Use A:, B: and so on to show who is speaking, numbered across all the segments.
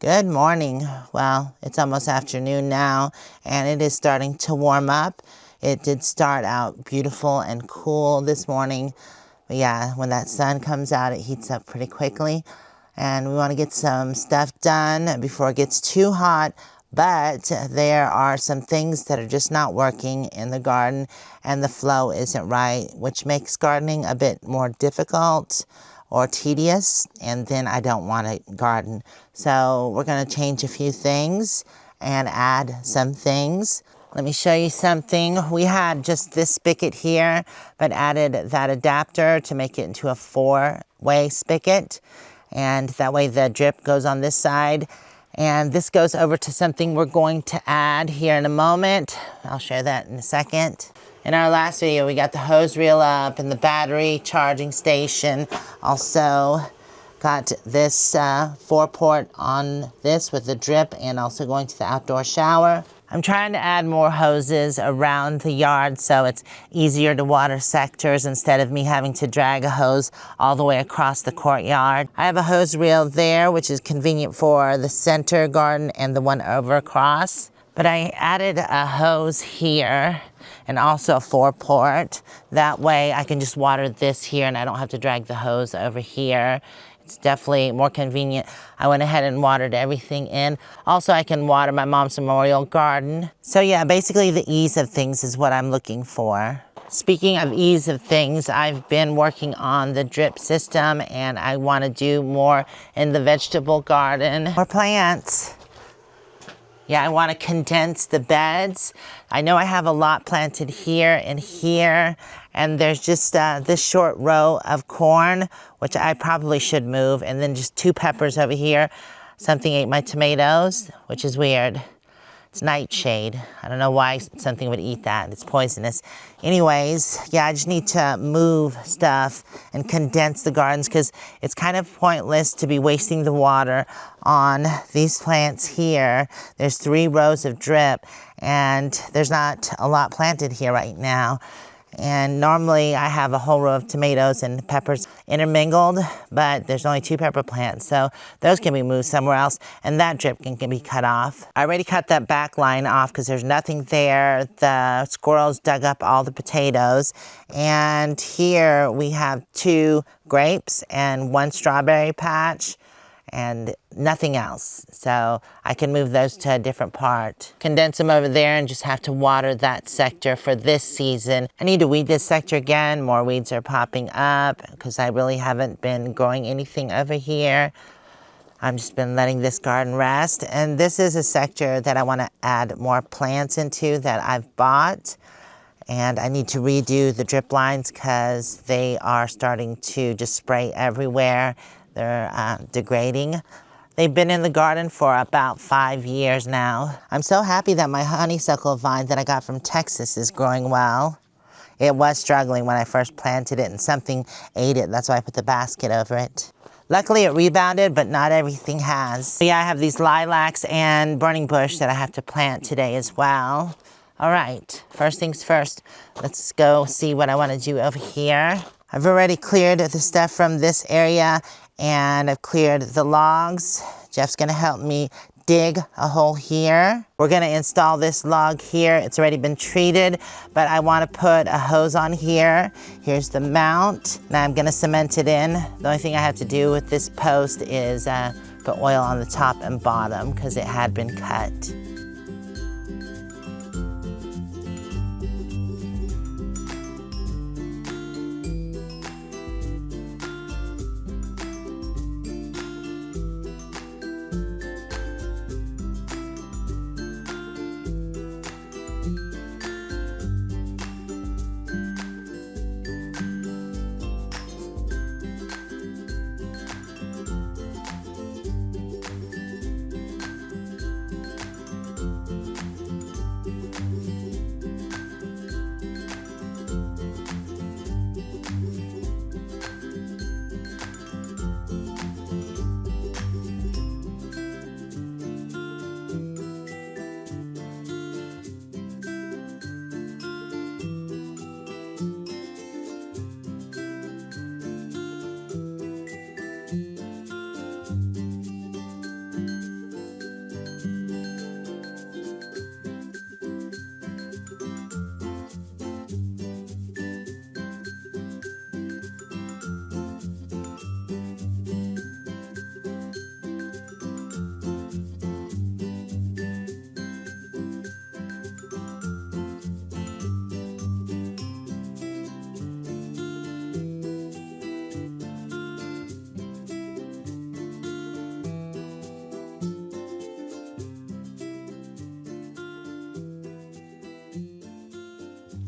A: Good morning. Well, it's almost afternoon now, and it is starting to warm up. It did start out beautiful and cool this morning, but yeah, when that sun comes out, it heats up pretty quickly, and we want to get some stuff done before it gets too hot. But there are some things that are just not working in the garden, and the flow isn't right, which makes gardening a bit more difficult or tedious, and then I don't want to garden. So we're going to change a few things and add some things. Let me show you something. We had just this spigot here, but added that adapter to make it into a 4-way spigot. And that way the drip goes on this side. And this goes over to something we're going to add here in a moment. I'll share that in a second. In our last video, we got the hose reel up and the battery charging station. Also got this 4-port on this with the drip and also going to the outdoor shower. I'm trying to add more hoses around the yard so it's easier to water sectors instead of me having to drag a hose all the way across the courtyard. I have a hose reel there, which is convenient for the center garden and the one over across. But I added a hose here and also a 4-port. That way I can just water this here and I don't have to drag the hose over here. It's definitely more convenient. I went ahead and watered everything in. Also, I can water my mom's memorial garden. So yeah, basically the ease of things is what I'm looking for. Speaking of ease of things, I've been working on the drip system and I want to do more in the vegetable garden. More plants. Yeah, I want to condense the beds. I know I have a lot planted here and here, and there's just this short row of corn, which I probably should move, and then just 2 peppers over here. Something ate my tomatoes, which is weird. It's nightshade. I don't know why something would eat that. It's poisonous. Anyways, yeah, I just need to move stuff and condense the gardens because it's kind of pointless to be wasting the water on these plants here. There's 3 rows of drip and there's not a lot planted here right now. And normally I have a whole row of tomatoes and peppers intermingled, but there's only 2 pepper plants, so those can be moved somewhere else, and that drip can be cut off. I already cut that back line off because there's nothing there. The squirrels dug up all the potatoes, and here we have 2 grapes and 1 strawberry patch, and nothing else. So I can move those to a different part. Condense them over there and just have to water that sector for this season. I need to weed this sector again. More weeds are popping up because I really haven't been growing anything over here. I've just been letting this garden rest. And this is a sector that I want to add more plants into that I've bought. And I need to redo the drip lines because they are starting to just spray everywhere. They're degrading. They've been in the garden for about 5 years now. I'm so happy that my honeysuckle vine that I got from Texas is growing well. It was struggling when I first planted it and something ate it. That's why I put the basket over it. Luckily it rebounded, but not everything has. So yeah, I have these lilacs and burning bush that I have to plant today as well. All right, first things first, let's go see what I want to do over here. I've already cleared the stuff from this area and I've cleared the logs. Jeff's gonna help me dig a hole here. We're gonna install this log here. It's already been treated, but I wanna put a hose on here. Here's the mount. Now I'm gonna cement it in. The only thing I have to do with this post is put oil on the top and bottom because it had been cut.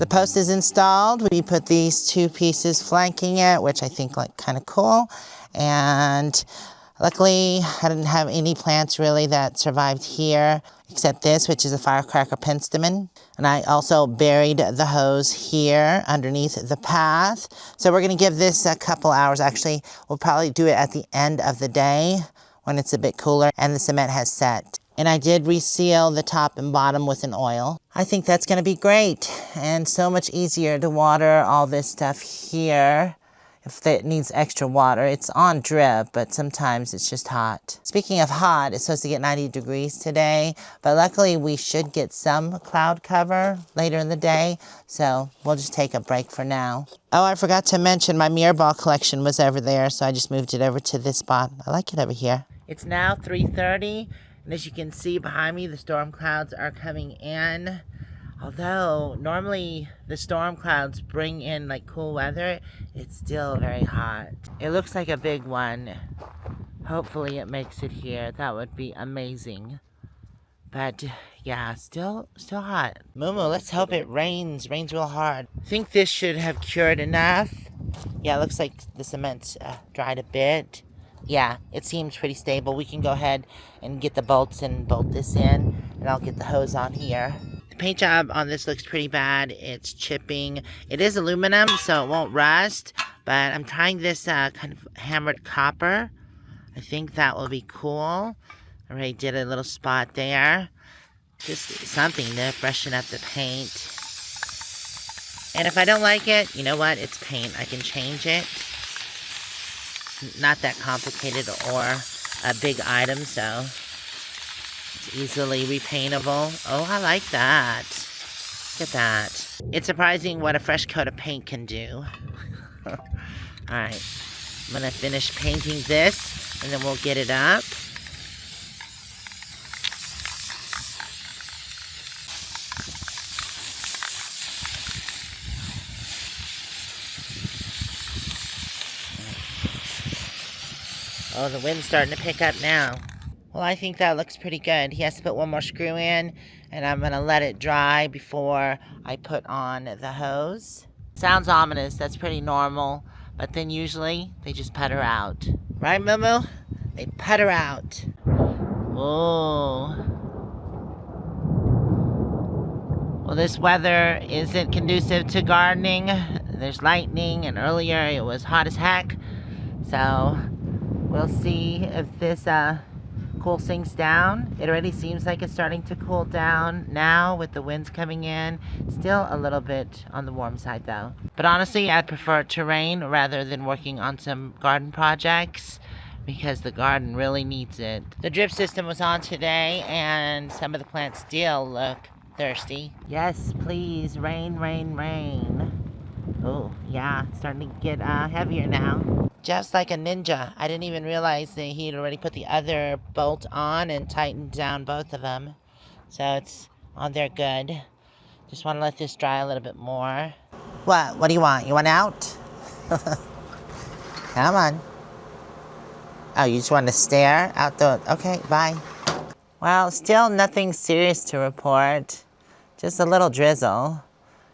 A: The post is installed. We put these two pieces flanking it, which I think look kind of cool. And luckily, I didn't have any plants really that survived here, except this, which is a firecracker penstemon. And I also buried the hose here underneath the path. So we're gonna give this a couple hours. Actually, we'll probably do it at the end of the day when it's a bit cooler and the cement has set. And I did reseal the top and bottom with an oil. I think that's gonna be great and so much easier to water all this stuff here. If it needs extra water, it's on drip, but sometimes it's just hot. Speaking of hot, it's supposed to get 90 degrees today, but luckily we should get some cloud cover later in the day, so we'll just take a break for now. Oh, I forgot to mention my mirror ball collection was over there, so I just moved it over to this spot. I like it over here. It's now 3:30, and as you can see behind me, the storm clouds are coming in. Although normally the storm clouds bring in like cool weather, it's still very hot. It looks like a big one. Hopefully it makes it here. That would be amazing. But yeah, still hot. Mumu, let's hope it rains real hard. I think this should have cured enough. Yeah, it looks like the cement's dried a bit. Yeah, it seems pretty stable. We can go ahead and get the bolts and bolt this in, and I'll get the hose on here. Paint job on this looks pretty bad. It's chipping. It is aluminum, so it won't rust, but I'm trying this kind of hammered copper. I think that will be cool. I already did a little spot there. Just something to freshen up the paint. And if I don't like it, you know what? It's paint. I can change it. Not that complicated or a big item, so it's easily repaintable. Oh, I like that. Look at that. It's surprising what a fresh coat of paint can do. Alright, I'm gonna finish painting this and then we'll get it up. Oh, the wind's starting to pick up now. Well, I think that looks pretty good. He has to put one more screw in, and I'm gonna let it dry before I put on the hose. Sounds ominous, that's pretty normal, but then usually they just putter out. Right, Mumu? They putter out. Oh. Well, this weather isn't conducive to gardening. There's lightning, and earlier it was hot as heck. So, we'll see if this cools things down. It already seems like it's starting to cool down now with the winds coming in. Still a little bit on the warm side though. But honestly, I'd prefer it to rain rather than working on some garden projects because the garden really needs it. The drip system was on today and some of the plants still look thirsty. Yes, please, rain, rain, rain. Oh, yeah, it's starting to get heavier now. Just like a ninja. I didn't even realize that he'd already put the other bolt on and tightened down both of them. So it's on there good. Just want to let this dry a little bit more. What? What do you want? You want out? Come on. Oh, you just want to stare out the... Okay, bye. Well, still nothing serious to report. Just a little drizzle.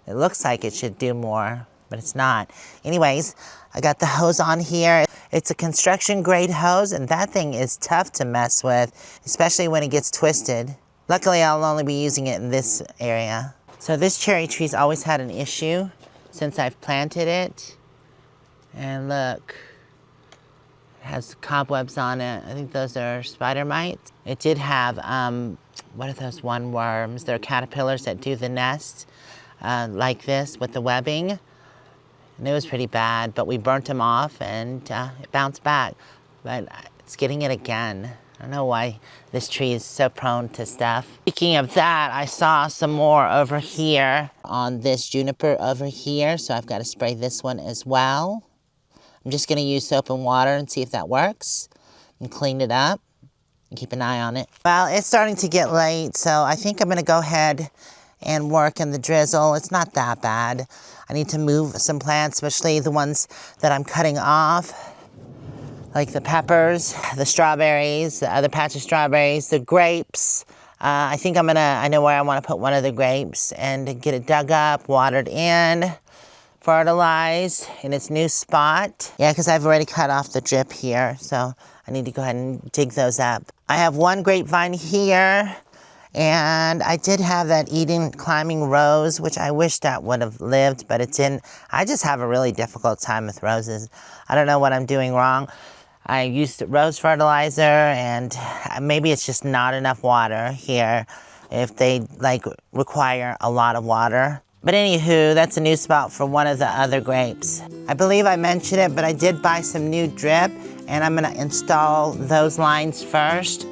A: It looks like it should do more, but it's not. Anyways, I got the hose on here. It's a construction grade hose, and that thing is tough to mess with, especially when it gets twisted. Luckily, I'll only be using it in this area. So this cherry tree's always had an issue since I've planted it. And look, it has cobwebs on it. I think those are spider mites. It did have, what are those one worms? They're caterpillars that do the nest. Like this with the webbing, and it was pretty bad, but we burnt them off and it bounced back, but it's getting it again. I don't know why this tree is so prone to stuff. Speaking of that, I saw some more over here on this juniper over here, so I've got to spray this one as well. I'm just going to use soap and water and see if that works and clean it up and keep an eye on it. Well, it's starting to get late, so I think I'm going to go ahead and work in the drizzle. It's not that bad. I need to move some plants, especially the ones that I'm cutting off, like the peppers, the strawberries, the other patch of strawberries, the grapes. I think I know where I want to put one of the grapes and get it dug up, watered in, fertilized in its new spot. Yeah, because I've already cut off the drip here, so I need to go ahead and dig those up. I have one grapevine here, and I did have that Eden climbing rose, which I wish that would have lived, but it didn't. I just have a really difficult time with roses. I don't know what I'm doing wrong. I used rose fertilizer, and maybe it's just not enough water here if they require a lot of water. But anywho, that's a new spot for one of the other grapes. I believe I mentioned it, but I did buy some new drip, and I'm gonna install those lines first.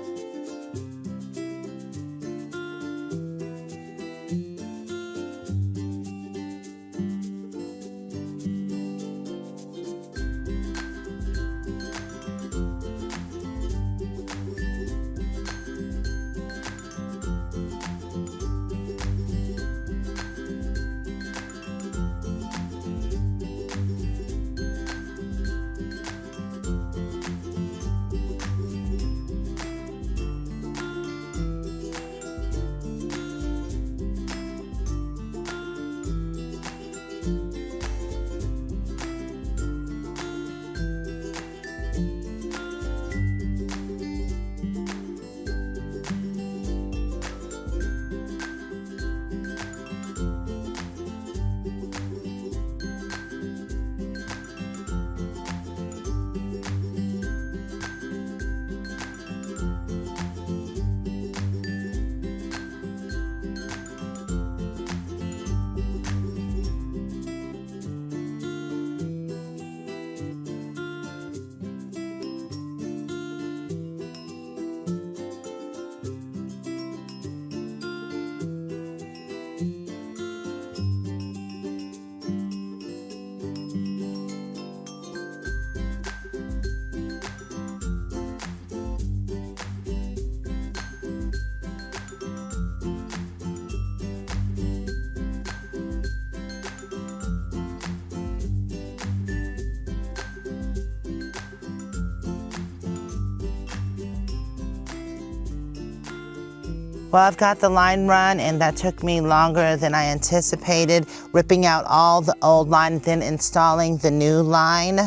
A: Well, I've got the line run, and that took me longer than I anticipated, ripping out all the old line, then installing the new line.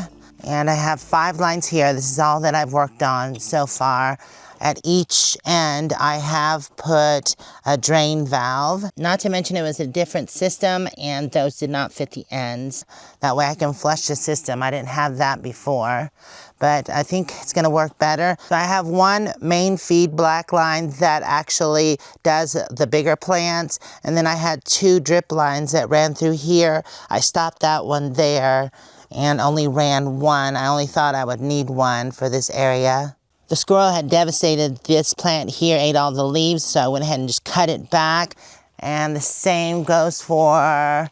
A: And I have 5 lines here. This is all that I've worked on so far. At each end, I have put a drain valve. Not to mention it was a different system, and those did not fit the ends. That way I can flush the system. I didn't have that before, but I think it's gonna work better. So I have one main feed black line that actually does the bigger plants, and then I had 2 drip lines that ran through here. I stopped that one there and only ran one. I only thought I would need one for this area. The squirrel had devastated this plant here, ate all the leaves, so I went ahead and just cut it back. And the same goes for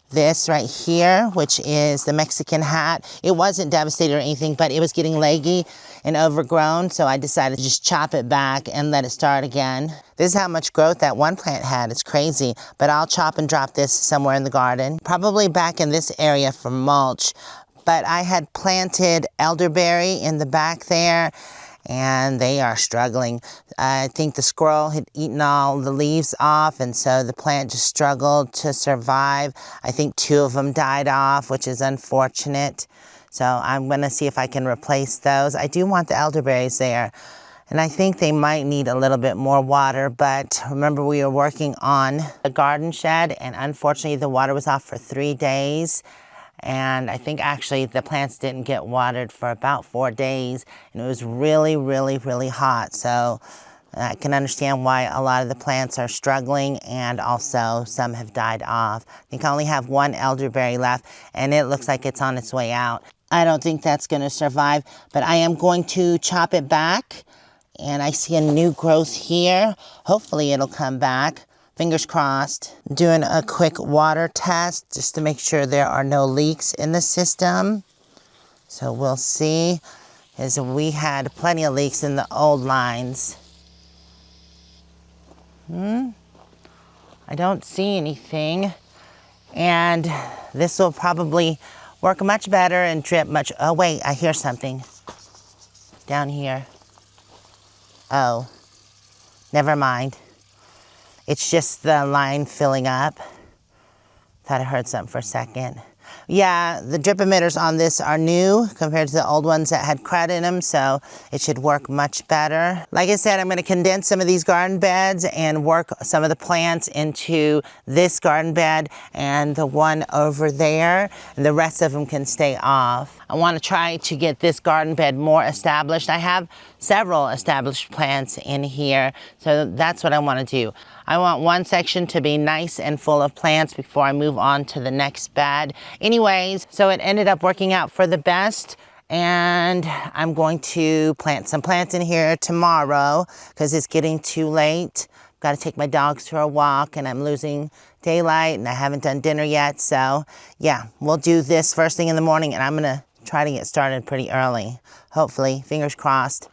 A: this right here, which is the Mexican hat. It wasn't devastated or anything, but it was getting leggy and overgrown, so I decided to just chop it back and let it start again. This is how much growth that one plant had. It's crazy, but I'll chop and drop this somewhere in the garden, probably back in this area for mulch. But I had planted elderberry in the back there, and they are struggling. I think the squirrel had eaten all the leaves off, and so the plant just struggled to survive. I think 2 of them died off, which is unfortunate. So I'm gonna see if I can replace those. I do want the elderberries there, and I think they might need a little bit more water, but remember we were working on a garden shed, and unfortunately the water was off for 3 days. And I think actually the plants didn't get watered for about 4 days, and it was really, really, really hot. So I can understand why a lot of the plants are struggling, and also some have died off. I think I only have 1 elderberry left, and it looks like it's on its way out. I don't think that's gonna survive, but I am going to chop it back, and I see a new growth here. Hopefully it'll come back. Fingers crossed. Doing a quick water test just to make sure there are no leaks in the system. So we'll see, as we had plenty of leaks in the old lines. I don't see anything. And this will probably work much better and drip much. Oh wait, I hear something down here. Oh, never mind. It's just the line filling up. Thought I heard something for a second. Yeah, the drip emitters on this are new compared to the old ones that had crud in them, so it should work much better. Like I said, I'm going to condense some of these garden beds and work some of the plants into this garden bed and the one over there, and the rest of them can stay off. I want to try to get this garden bed more established. I have several established plants in here, so that's what I want to do. I want one section to be nice and full of plants before I move on to the next bed. Anyways, so it ended up working out for the best, and I'm going to plant some plants in here tomorrow because it's getting too late. I've got to take my dogs for a walk, and I'm losing daylight, and I haven't done dinner yet. So yeah, we'll do this first thing in the morning, and I'm going to try to get started pretty early. Hopefully, fingers crossed.